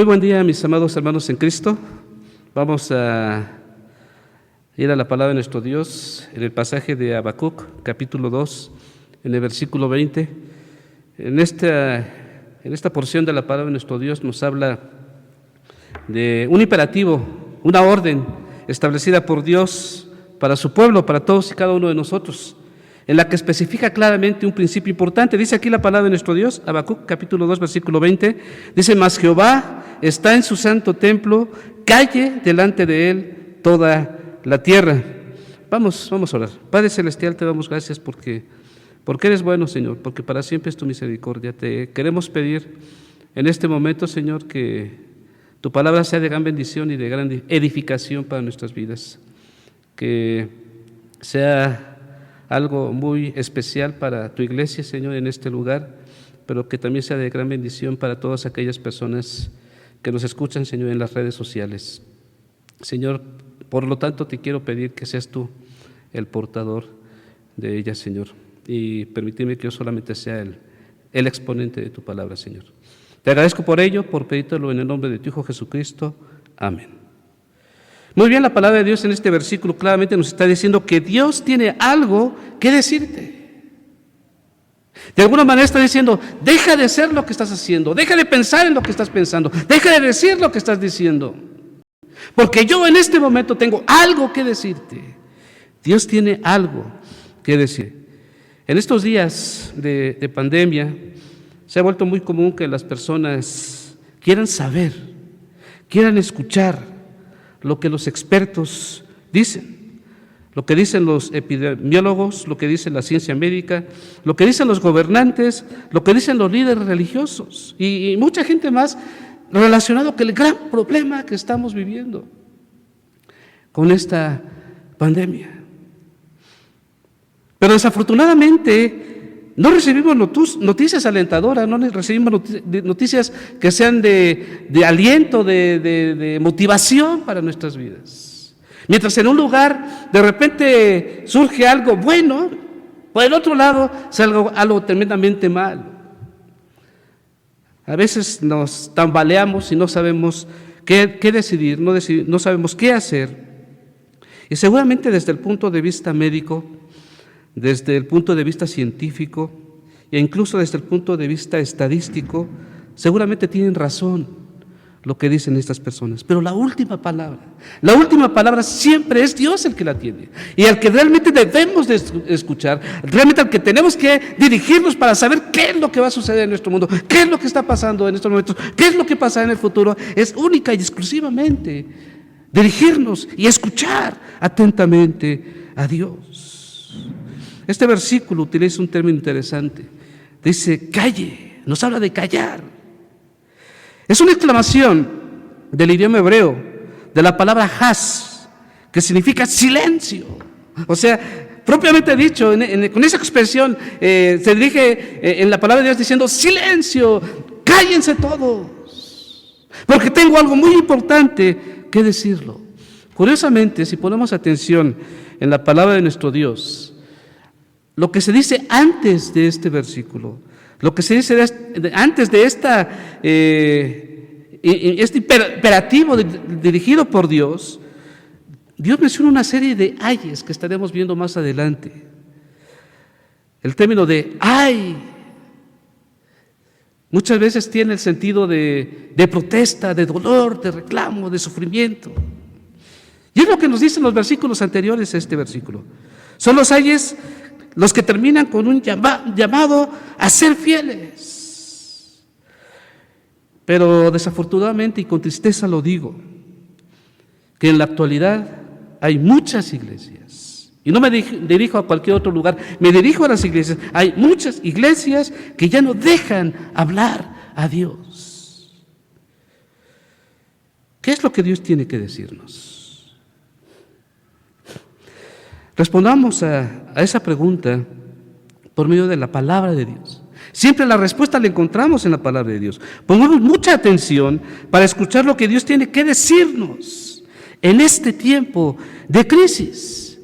Muy buen día, mis amados hermanos en Cristo. Vamos a ir a la palabra de nuestro Dios en el pasaje de Habacuc, capítulo 2, en el versículo 20. En esta porción de la palabra de nuestro Dios nos habla de un imperativo, una orden establecida por Dios para su pueblo, para todos y cada uno de nosotros, en la que especifica claramente un principio importante. Dice aquí la palabra de nuestro Dios, Habacuc, capítulo 2, versículo 20, dice: mas Jehová está en su santo templo, calle delante de él toda la tierra. Vamos a orar. Padre Celestial, te damos gracias porque eres bueno, Señor, porque para siempre es tu misericordia. Te queremos pedir en este momento, Señor, que tu palabra sea de gran bendición y de gran edificación para nuestras vidas, que sea algo muy especial para tu iglesia, Señor, en este lugar, pero que también sea de gran bendición para todas aquellas personas que nos escuchan, Señor, en las redes sociales. Señor, por lo tanto, te quiero pedir que seas tú el portador de ellas, Señor, y permíteme que yo solamente sea el exponente de tu palabra, Señor. Te agradezco por ello, por pedírtelo en el nombre de tu Hijo Jesucristo. Amén. Muy bien, la palabra de Dios en este versículo claramente nos está diciendo que Dios tiene algo que decirte. De alguna manera está diciendo: deja de hacer lo que estás haciendo, deja de pensar en lo que estás pensando, deja de decir lo que estás diciendo, porque yo en este momento tengo algo que decirte. Dios tiene algo que decir. En estos días de pandemia se ha vuelto muy común que las personas quieran saber, quieran escuchar lo que los expertos dicen, lo que dicen los epidemiólogos, lo que dice la ciencia médica, lo que dicen los gobernantes, lo que dicen los líderes religiosos y mucha gente más relacionado con el gran problema que estamos viviendo con esta pandemia. Pero desafortunadamente no recibimos noticias alentadoras, no recibimos noticias que sean de aliento, de motivación para nuestras vidas. Mientras en un lugar de repente surge algo bueno, por el otro lado sale algo tremendamente malo. A veces nos tambaleamos y no sabemos qué decidir, no sabemos qué hacer. Y seguramente desde el punto de vista médico, desde el punto de vista científico e incluso desde el punto de vista estadístico, seguramente tienen razón lo que dicen estas personas. Pero la última palabra siempre es Dios el que la tiene. Y al que realmente debemos de escuchar, realmente al que tenemos que dirigirnos para saber qué es lo que va a suceder en nuestro mundo, qué es lo que está pasando en estos momentos, qué es lo que pasará en el futuro, es única y exclusivamente dirigirnos y escuchar atentamente a Dios. Este versículo utiliza un término interesante. Dice calle, nos habla de callar. Es una exclamación del idioma hebreo, de la palabra has, que significa silencio. O sea, propiamente dicho, con esa expresión se dirige en la palabra de Dios diciendo: silencio, cállense todos, porque tengo algo muy importante que decirlo. Curiosamente, si ponemos atención en la palabra de nuestro Dios, lo que se dice antes de este versículo, lo que se dice antes de este imperativo dirigido por Dios, Dios menciona una serie de ayes que estaremos viendo más adelante. El término de ay muchas veces tiene el sentido de protesta, de dolor, de reclamo, de sufrimiento. Y es lo que nos dicen los versículos anteriores a este versículo. Son los ayes los que terminan con un llamado a ser fieles. Pero desafortunadamente y con tristeza lo digo, que en la actualidad hay muchas iglesias, y no me dirijo a cualquier otro lugar, me dirijo a las iglesias. Hay muchas iglesias que ya no dejan hablar a Dios. ¿Qué es lo que Dios tiene que decirnos? Respondamos a esa pregunta por medio de la palabra de Dios. Siempre la respuesta la encontramos en la palabra de Dios. Pongamos mucha atención para escuchar lo que Dios tiene que decirnos en este tiempo de crisis.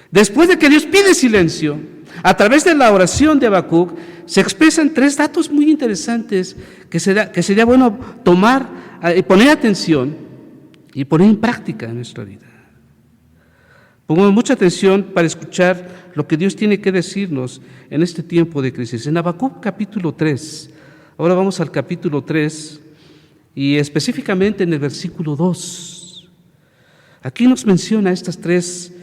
Después de que Dios pide silencio, a través de la oración de Habacuc se expresan tres datos muy interesantes que sería bueno tomar poner atención y poner en práctica en nuestra vida. Pongamos mucha atención para escuchar lo que Dios tiene que decirnos en este tiempo de crisis. En Habacuc capítulo 3, ahora vamos al capítulo 3 y específicamente en el versículo 2. Aquí nos menciona estos tres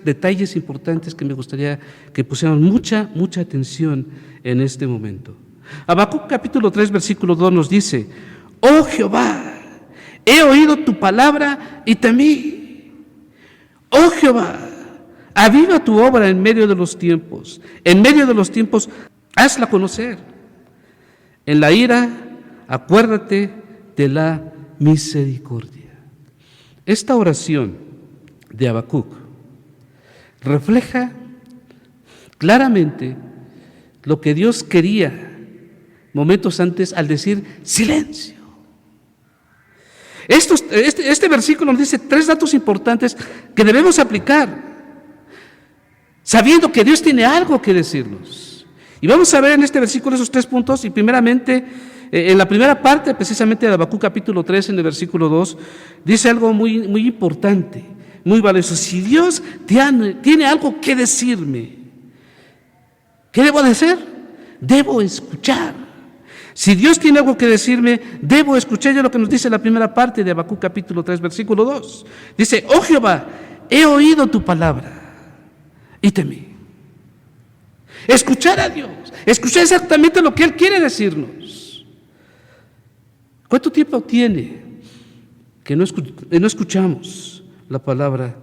detalles importantes que me gustaría que pusieran mucha atención en este momento. Habacuc capítulo 3, versículo 2 nos dice: Oh Jehová, he oído tu palabra y temí. Oh Jehová, aviva tu obra en medio de los tiempos. En medio de los tiempos, hazla conocer. En la ira, acuérdate de la misericordia. Esta oración de Habacuc refleja claramente lo que Dios quería momentos antes al decir silencio. Este versículo nos dice 3 datos importantes que debemos aplicar, sabiendo que Dios tiene algo que decirnos. Y vamos a ver en este versículo esos 3 puntos, y primeramente, en la primera parte precisamente de Habacuc capítulo 3, en el versículo 2, dice algo muy importante, muy valioso. Si Dios tiene algo que decirme, ¿qué debo de hacer? Debo escuchar. Si Dios tiene algo que decirme, debo escuchar. Ya lo que nos dice la primera parte de Habacuc capítulo 3, versículo 2. Dice: Oh Jehová, he oído tu palabra y temí. Escuchar a Dios, escuchar exactamente lo que Él quiere decirnos. ¿Cuánto tiempo tiene que no escuchamos la palabra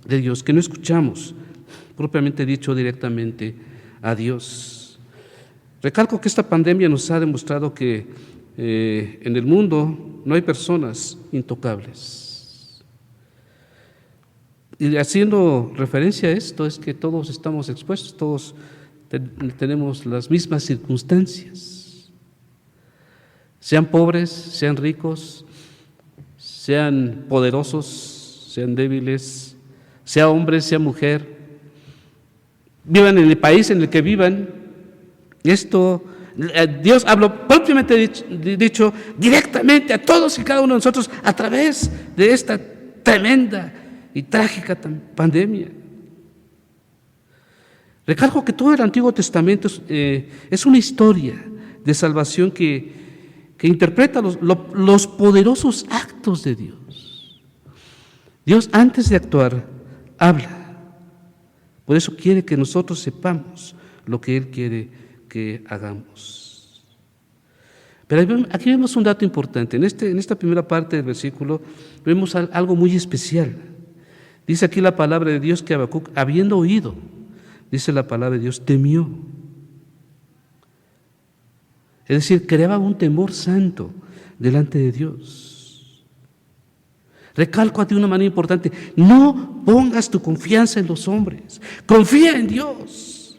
de Dios, que no escuchamos, propiamente dicho, directamente a Dios? Recalco que esta pandemia nos ha demostrado que en el mundo no hay personas intocables. Y haciendo referencia a esto, es que todos estamos expuestos, todos tenemos las mismas circunstancias. Sean pobres, sean ricos, sean poderosos, sean débiles, sea hombre, sea mujer, vivan en el país en el que vivan. Esto, Dios habló propiamente dicho directamente a todos y cada uno de nosotros a través de esta tremenda y trágica pandemia. Recalco que todo el Antiguo Testamento es una historia de salvación que interpreta los poderosos actos de Dios. Dios, antes de actuar, habla. Por eso quiere que nosotros sepamos lo que Él quiere que hagamos. Pero aquí vemos un dato importante. En esta primera parte del versículo vemos algo muy especial. Dice aquí la palabra de Dios que Habacuc, habiendo oído, dice la palabra de Dios, temió. Es decir, creaba un temor santo delante de Dios. Recalco a ti una manera importante: no pongas tu confianza en los hombres, confía en Dios.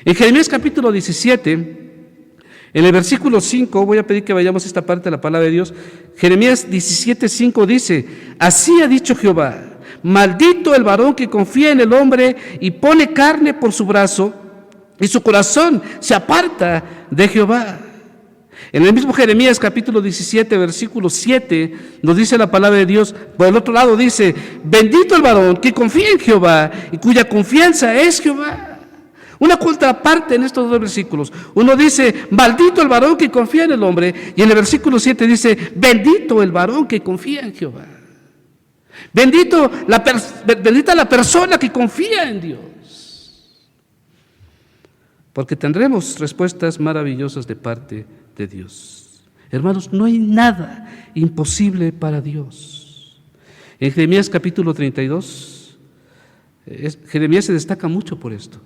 En Jeremías capítulo 17, en el versículo 5, voy a pedir que vayamos a esta parte de la palabra de Dios. Jeremías 17, 5 dice: así ha dicho Jehová, maldito el varón que confía en el hombre y pone carne por su brazo, y su corazón se aparta de Jehová. En el mismo Jeremías capítulo 17, versículo 7, nos dice la palabra de Dios. Por el otro lado dice: bendito el varón que confía en Jehová y cuya confianza es Jehová. Una contraparte en estos 2 versículos. Uno dice: maldito el varón que confía en el hombre, y en el versículo 7 dice: bendito el varón que confía en Jehová. Bendita la persona que confía en Dios, porque tendremos respuestas maravillosas de parte de Dios. Hermanos, no hay nada imposible para Dios. En Jeremías capítulo 32, Jeremías se destaca mucho por esto.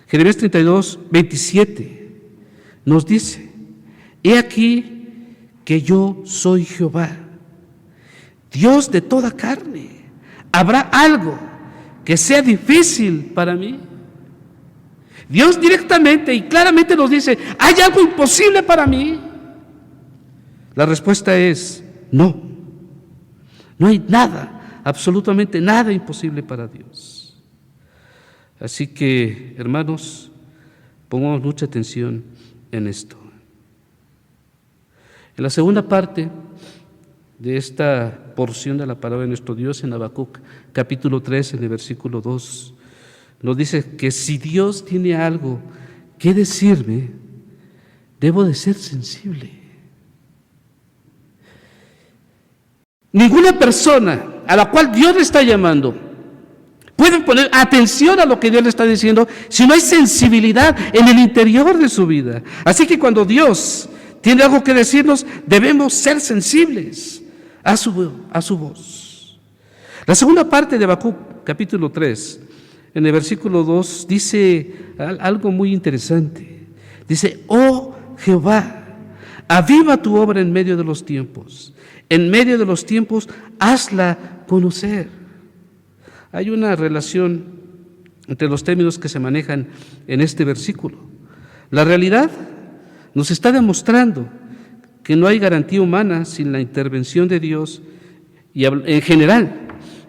Jeremías 32, 27 nos dice: he aquí que yo soy Jehová, Dios de toda carne. ¿Habrá algo que sea difícil para mí? Dios directamente y claramente nos dice: ¿hay algo imposible para mí? La respuesta es no. No hay nada, absolutamente nada imposible para Dios. Así que, hermanos, pongamos mucha atención en esto. En la segunda parte de esta porción de la palabra de nuestro Dios en Habacuc, capítulo 3, en el versículo 2. Nos dice que si Dios tiene algo que decirme, debo de ser sensible. Ninguna persona a la cual Dios le está llamando puede poner atención a lo que Dios le está diciendo si no hay sensibilidad en el interior de su vida. Así que cuando Dios tiene algo que decirnos, debemos ser sensibles a su voz. La segunda parte de Habacuc, capítulo 3, en el versículo 2, dice algo muy interesante. Dice: oh Jehová, aviva tu obra en medio de los tiempos. En medio de los tiempos, hazla conocer. Hay una relación entre los términos que se manejan en este versículo. La realidad nos está demostrando que no hay garantía humana sin la intervención de Dios, y en general,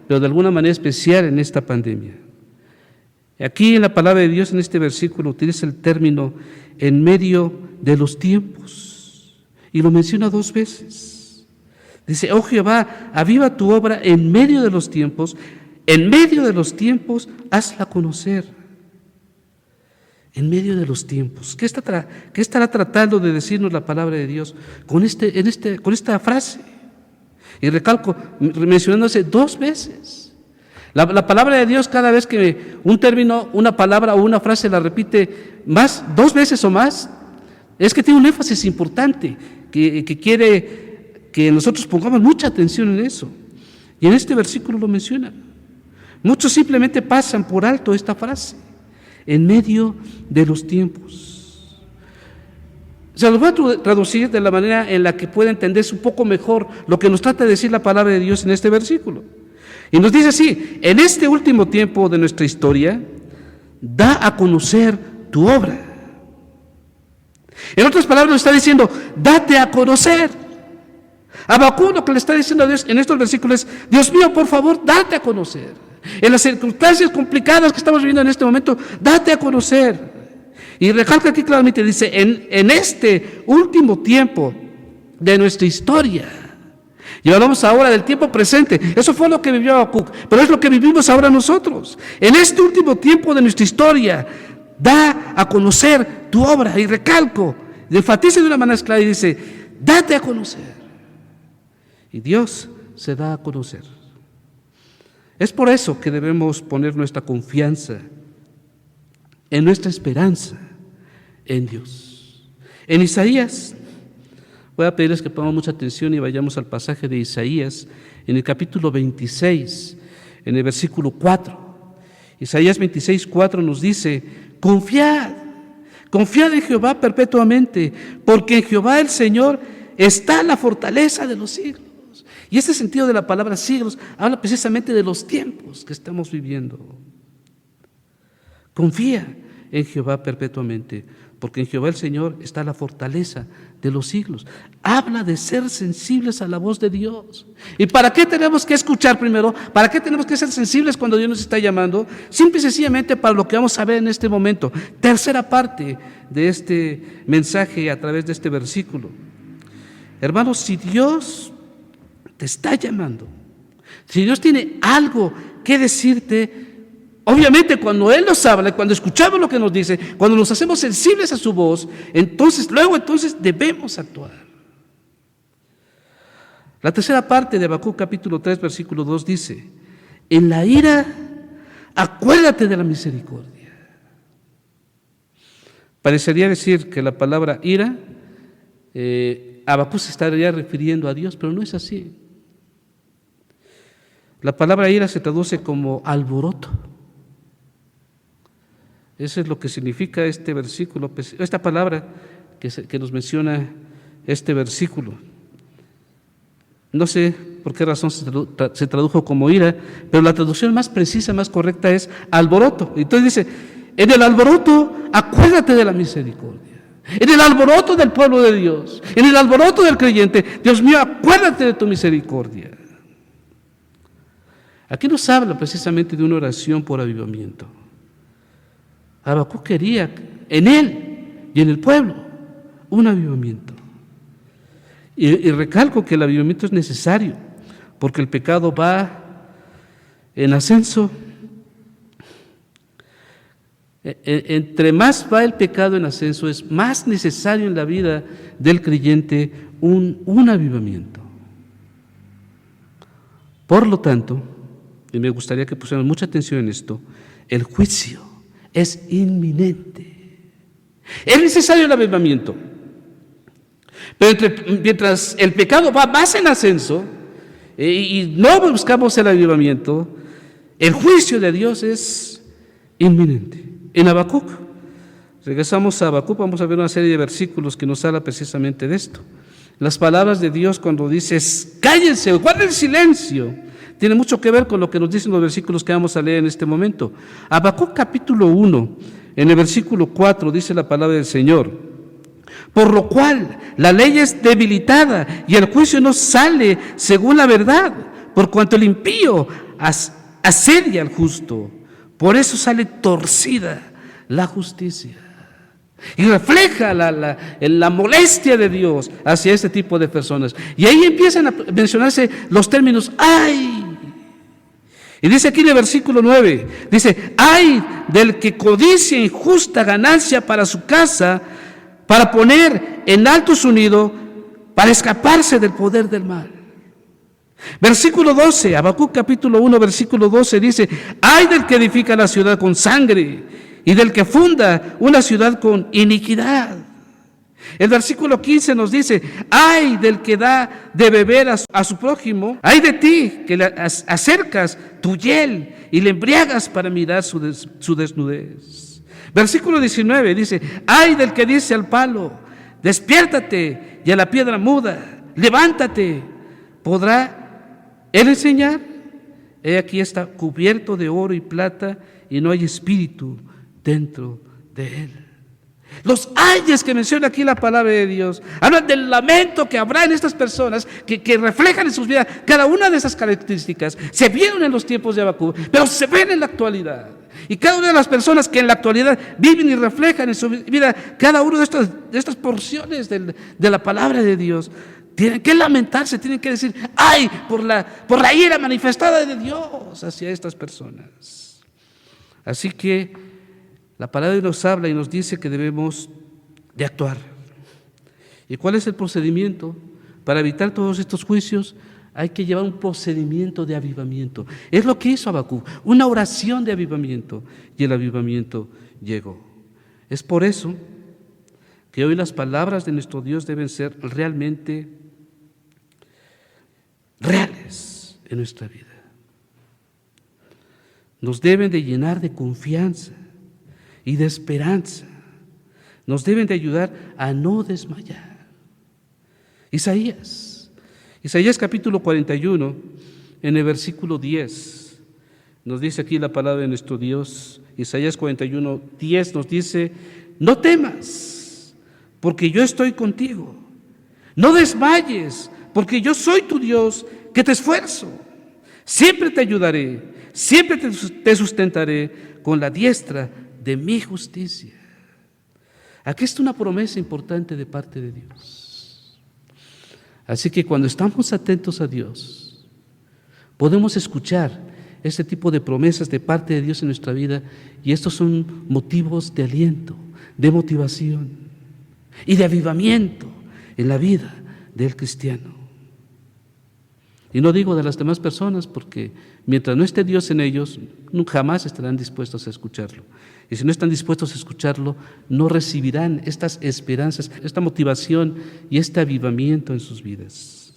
pero de alguna manera especial en esta pandemia. Aquí en la palabra de Dios, en este versículo, utiliza el término en medio de los tiempos, y lo menciona 2 veces. Dice: oh Jehová, aviva tu obra en medio de los tiempos, en medio de los tiempos, hazla conocer. En medio de los tiempos. ¿Qué estará tratando de decirnos la palabra de Dios con esta frase? Y recalco, mencionándose 2 veces. La palabra de Dios, cada vez que un término, una palabra o una frase la repite 2 veces o más, es que tiene un énfasis importante, que quiere que nosotros pongamos mucha atención en eso. Y en este versículo lo menciona. Muchos simplemente pasan por alto esta frase: en medio de los tiempos. Se los voy a traducir de la manera en la que pueda entenderse un poco mejor lo que nos trata de decir la palabra de Dios en este versículo. Y nos dice así: en este último tiempo de nuestra historia, da a conocer tu obra. En otras palabras, nos está diciendo: date a conocer. Habacuc lo que le está diciendo a Dios en estos versículos es: Dios mío, por favor, date a conocer. En las circunstancias complicadas que estamos viviendo en este momento, date a conocer. Y recalca aquí claramente, dice: en este último tiempo de nuestra historia. Y hablamos ahora del tiempo presente. Eso fue lo que vivió Habacuc, pero es lo que vivimos ahora nosotros. En este último tiempo de nuestra historia, da a conocer tu obra. Y recalco, enfatiza de una manera clara y dice: date a conocer. Y Dios se da a conocer. Es por eso que debemos poner nuestra confianza, en nuestra esperanza en Dios. En Isaías, voy a pedirles que pongamos mucha atención y vayamos al pasaje de Isaías, en el capítulo 26, en el versículo 4. Isaías 26, 4 nos dice: confiad en Jehová perpetuamente, porque en Jehová el Señor está la fortaleza de los siglos. Y este sentido de la palabra siglos habla precisamente de los tiempos que estamos viviendo. Confía en Jehová perpetuamente, porque en Jehová el Señor está la fortaleza de los siglos. Habla de ser sensibles a la voz de Dios. ¿Y para qué tenemos que escuchar primero? ¿Para qué tenemos que ser sensibles cuando Dios nos está llamando? Simple y sencillamente para lo que vamos a ver en este momento. Tercera parte de este mensaje a través de este versículo. Hermanos, si Dios te está llamando, si Dios tiene algo que decirte, obviamente cuando Él nos habla, cuando escuchamos lo que nos dice, cuando nos hacemos sensibles a su voz, entonces debemos actuar. La tercera parte de Habacuc capítulo 3 versículo 2 dice: en la ira acuérdate de la misericordia. Parecería decir que la palabra ira, Habacuc se estaría refiriendo a Dios, pero no es así. La palabra ira se traduce como alboroto. Eso es lo que significa este versículo, esta palabra que nos menciona este versículo. No sé por qué razón se tradujo como ira, pero la traducción más precisa, más correcta es alboroto. Entonces dice: en el alboroto acuérdate de la misericordia. En el alboroto del pueblo de Dios, en el alboroto del creyente, Dios mío, acuérdate de tu misericordia. Aquí nos habla precisamente de una oración por avivamiento. Habacuc quería en él y en el pueblo un avivamiento. Y recalco que el avivamiento es necesario, porque el pecado va en ascenso. Entre más va el pecado en ascenso, es más necesario en la vida del creyente un avivamiento. Por lo tanto, y me gustaría que pusiéramos mucha atención en esto, el juicio es inminente. Es necesario el avivamiento. Pero mientras el pecado va más en ascenso y no buscamos el avivamiento, el juicio de Dios es inminente. En Habacuc, regresamos a Habacuc, vamos a ver una serie de versículos que nos habla precisamente de esto. Las palabras de Dios cuando dice, cállense, guarden silencio, tiene mucho que ver con lo que nos dicen los versículos que vamos a leer en este momento. Habacuc capítulo 1, en el versículo 4, dice la palabra del Señor: por lo cual la ley es debilitada y el juicio no sale según la verdad, por cuanto el impío asedia al justo, por eso sale torcida la justicia. Y refleja la molestia de Dios hacia este tipo de personas. Y ahí empiezan a mencionarse los términos ¡ay! Y dice aquí en el versículo 9, dice: ¡ay del que codicia injusta ganancia para su casa, para poner en alto su nido, para escaparse del poder del mal! Versículo 12, Habacuc capítulo 1, versículo 12 dice: ¡ay del que edifica la ciudad con sangre y del que funda una ciudad con iniquidad! El versículo 15 nos dice: ¡ay del que da de beber a su prójimo! ¡Ay de ti que le acercas tu hiel y le embriagas para mirar su desnudez! Versículo 19 dice: ¡ay del que dice al palo, despiértate, y a la piedra muda, levántate! ¿Podrá él enseñar? He aquí está cubierto de oro y plata, y no hay espíritu dentro de él. Los ayes que menciona aquí la palabra de Dios hablan del lamento que habrá en estas personas que reflejan en sus vidas cada una de esas características. Se vieron en los tiempos de Habacuc, pero se ven en la actualidad. Y cada una de las personas que en la actualidad viven y reflejan en su vida cada una de estas porciones de la palabra de Dios, tienen que lamentarse, tienen que decir: ¡ay! Por la ira manifestada de Dios hacia estas personas. Así que la palabra nos habla y nos dice que debemos de actuar. ¿Y cuál es el procedimiento? Para evitar todos estos juicios hay que llevar un procedimiento de avivamiento. Es lo que hizo Habacuc, una oración de avivamiento, y el avivamiento llegó. Es por eso que hoy las palabras de nuestro Dios deben ser realmente reales en nuestra vida. Nos deben de llenar de confianza y de esperanza. Nos deben de ayudar a no desmayar. Isaías capítulo 41, en el versículo 10, nos dice aquí la palabra de nuestro Dios. Isaías 41, 10 nos dice: no temas, porque yo estoy contigo. No desmayes, porque yo soy tu Dios, que te esfuerzo. Siempre te ayudaré, siempre te sustentaré con la diestra de mi justicia. Aquí está una promesa importante de parte de Dios. Así que cuando estamos atentos a Dios, podemos escuchar este tipo de promesas de parte de Dios en nuestra vida, y estos son motivos de aliento, de motivación y de avivamiento en la vida del cristiano. Y no digo de las demás personas, porque mientras no esté Dios en ellos, jamás estarán dispuestos a escucharlo. Y si no están dispuestos a escucharlo, no recibirán estas esperanzas, esta motivación y este avivamiento en sus vidas.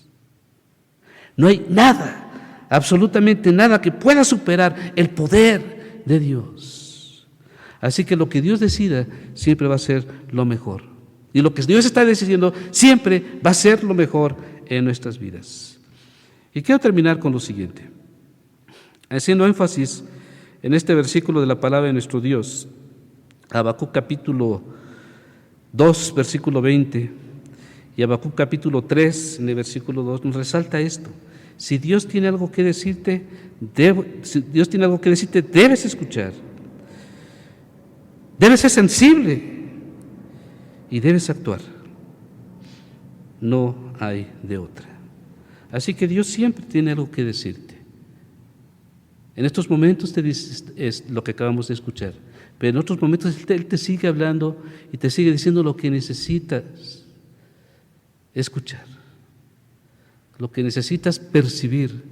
No hay nada, absolutamente nada, que pueda superar el poder de Dios. Así que lo que Dios decida siempre va a ser lo mejor. Y lo que Dios está decidiendo siempre va a ser lo mejor en nuestras vidas. Y quiero terminar con lo siguiente, haciendo énfasis en este versículo de la palabra de nuestro Dios, Habacuc capítulo 2, versículo 20, y Habacuc capítulo 3, en el versículo 2, nos resalta esto: si Dios tiene algo que decirte, debes escuchar, debes ser sensible y debes actuar. no hay de otra. Así que Dios siempre tiene algo que decirte. En estos momentos te dice es lo que acabamos de escuchar, pero en otros momentos Él te sigue hablando y te sigue diciendo lo que necesitas escuchar, lo que necesitas percibir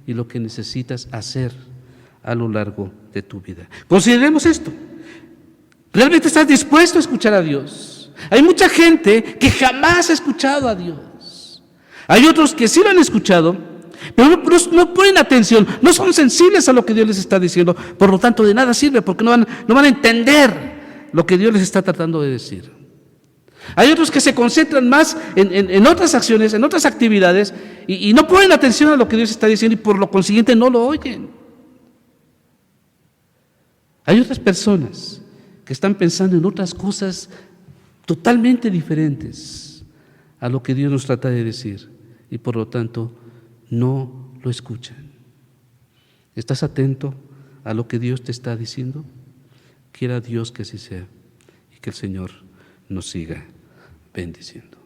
y lo que necesitas hacer a lo largo de tu vida. Consideremos esto. ¿Realmente estás dispuesto a escuchar a Dios? Hay mucha gente que jamás ha escuchado a Dios. Hay otros que sí lo han escuchado, pero no ponen atención, no son sensibles a lo que Dios les está diciendo. Por lo tanto, de nada sirve porque no van a entender lo que Dios les está tratando de decir. Hay otros que se concentran más en otras acciones, en otras actividades y no ponen atención a lo que Dios está diciendo y por lo consiguiente no lo oyen. Hay otras personas que están pensando en otras cosas totalmente diferentes a lo que Dios nos trata de decir y por lo tanto no lo escuchan. ¿Estás atento a lo que Dios te está diciendo? Quiera Dios que así sea y que el Señor nos siga bendiciendo.